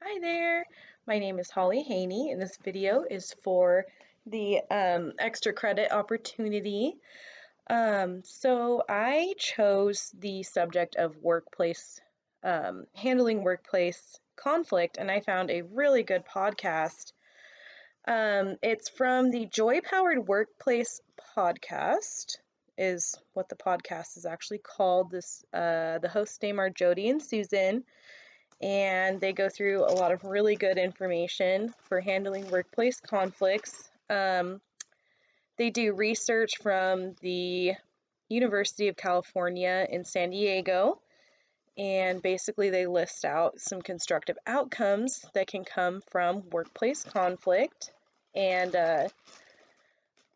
Hi there, my name is Holly Haney, and this video is for the extra credit opportunity. So I chose the subject of handling workplace conflict, and I found a really good podcast. It's from the JoyPowered Workplace podcast, is what the podcast is actually called. The hosts' name are Jody and Susan, and they go through a lot of really good information for handling workplace conflicts. They do research from the University of California in San Diego, and basically they list out some constructive outcomes that can come from workplace conflict. And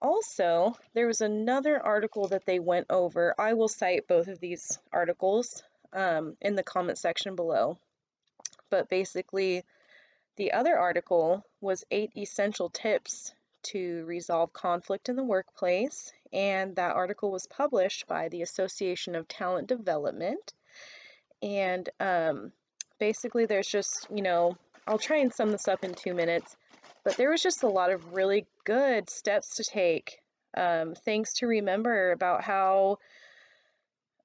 also, there was another article that they went over. I will cite both of these articles in the comment section below. But basically, the other article was 8 essential tips to resolve conflict in the workplace, and that article was published by the Association of Talent Development. And basically, there's just, I'll try and sum this up in 2 minutes, but there was just a lot of really good steps to take, things to remember about how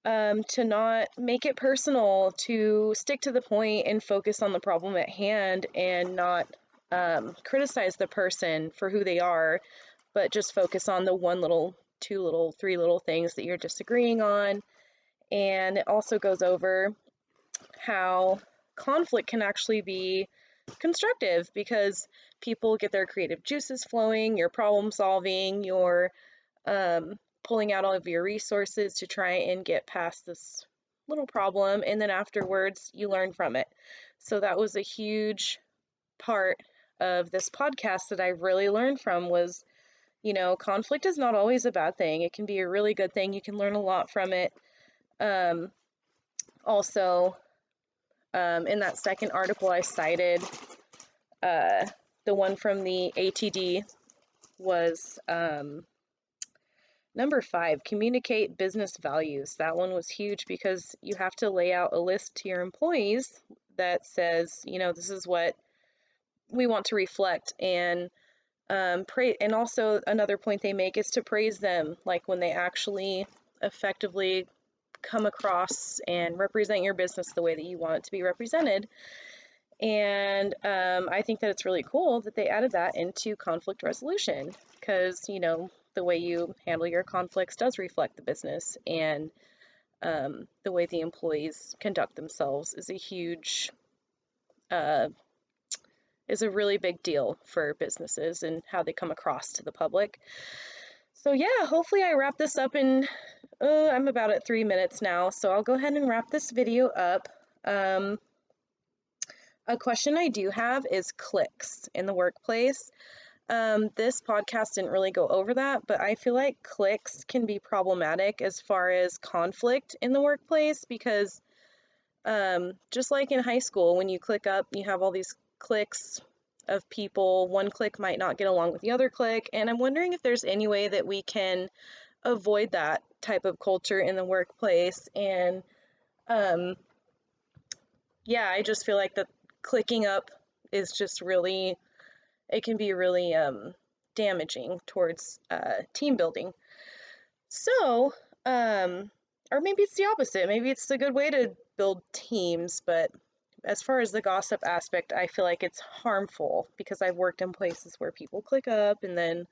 to not make it personal, to stick to the point and focus on the problem at hand and not criticize the person for who they are, but just focus on the one little, two little, three little things that you're disagreeing on. And it also goes over how conflict can actually be constructive because people get their creative juices flowing, you're problem solving, you're pulling out all of your resources to try and get past this little problem, and then afterwards you learn from it. So that was a huge part of this podcast that I really learned from was, conflict is not always a bad thing. It can be a really good thing. You can learn a lot from it. Also, in that second article I cited, the one from the ATD was number 5, communicate business values. That one was huge because you have to lay out a list to your employees that says, this is what we want to reflect, and pray. And also another point they make is to praise them, like when they actually effectively come across and represent your business the way that you want it to be represented. And I think that it's really cool that they added that into conflict resolution because, the way you handle your conflicts does reflect the business, and the way the employees conduct themselves is a really big deal for businesses and how they come across to the public. So yeah, hopefully I wrap this up in, I'm about at 3 minutes now, so I'll go ahead and wrap this video up. A question I do have is cliques in the workplace. This podcast didn't really go over that, but I feel like cliques can be problematic as far as conflict in the workplace because just like in high school, when you click up, you have all these cliques of people. One clique might not get along with the other clique, and I'm wondering if there's any way that we can avoid that type of culture in the workplace. And yeah, I just feel like the clicking up is just really, it can be really damaging towards team building. So, or maybe it's the opposite. Maybe it's a good way to build teams, but as far as the gossip aspect, I feel like it's harmful because I've worked in places where people click up and then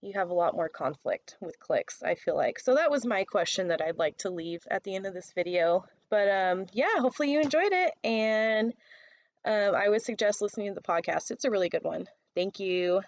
you have a lot more conflict with cliques, I feel like. So that was my question that I'd like to leave at the end of this video. But yeah, hopefully you enjoyed it, and I would suggest listening to the podcast. It's a really good one. Thank you.